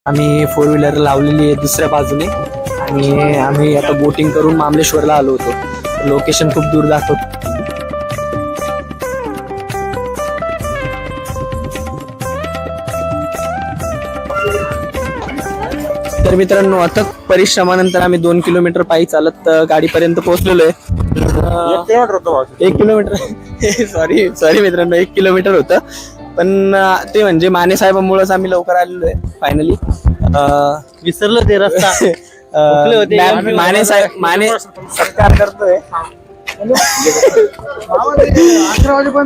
आम्ही 4 व्हीलर लावलेली आहे दुसऱ्या बाजूने आणि आम्ही आता बोटिंग करून मामलेश्वरला आलो होतो. लोकेशन खूप दूर दाखवत. तर मित्रांनो आता परिश्रमानंतर आम्ही 2 किलोमीटर पायी चालत गाडीपर्यंत पोहोचलेलो आहे. 1 किलोमीटर सॉरी मित्रांनो 1 किलोमीटर होतं पण ते म्हणजे माने साहेबांमुळेच आम्ही लवकर आलेलो आहे फायनली. विसरलो ते रस्ता. माने सत्कार करतोय.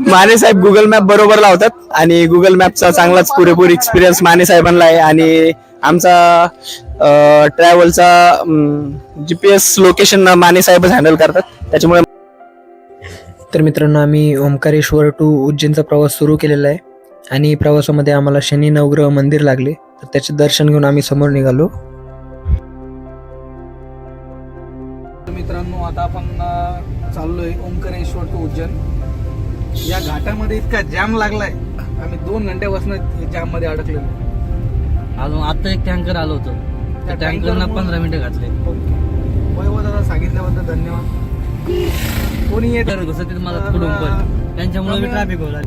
माने साहेब गुगल मॅप बरोबर लावतात आणि गुगल मॅपचा चांगलाच पुरेपूर एक्सपिरियन्स माने साहेबांना आहे आणि आमचा ट्रॅव्हलचा GPS लोकेशन माने साहेबच हँडल करतात त्याच्यामुळे. तर मित्रांनो आम्ही ओंकारेश्वर टू उज्जैनचा प्रवास सुरू केलेला आहे आणि प्रवासामध्ये आम्हाला शनी नवग्रह मंदिर लागले तर त्याचे दर्शन घेऊन आम्ही समोर निघालो. मित्रांनो आता आपण चाललोय ओंकारेश्वर टू उज्जैन. या घाटामध्ये इतका जॅम लागलाय आम्ही 2 घंट्यापासून जॅम मध्ये अडकलेलो. अजून आता एक टँकर आलो होतो त्या टँकरना 15 मिनिटं घातले. वैभव दादा सांगितल्याबद्दल धन्यवाद. कोणी येत घुसत मला पुढून पण त्यांच्यामुळे मी ट्रॅफिक होला.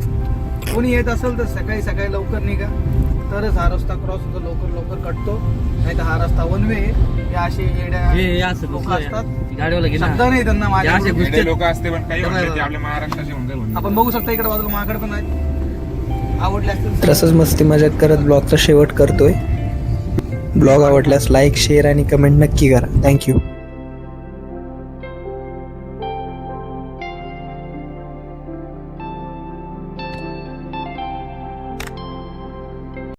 कोणी येत असेल तर सकाळी सकाळी लवकर निघा तरच हा रस्ता क्रॉस होतो. लवकर कटतो नाही तर हा रस्ता वन वे. हे असे येड्या लोक असतात गाडीवाला शब्द नाही त्यांना माझ्या लोक असते पण काही म्हणतात ते आपल्या महाराष्ट्राचे म्हणतात. आपण बघू शकता इकडे बाजूला माझ्याकडे पण आहेत. आवडले असतील तसंच मस्ती मजाक करत ब्लॉगचा शेवट करतोय. ब्लॉग आवडल्यास लाईक शेअर आणि कमेंट नक्की करा. थँक्यू.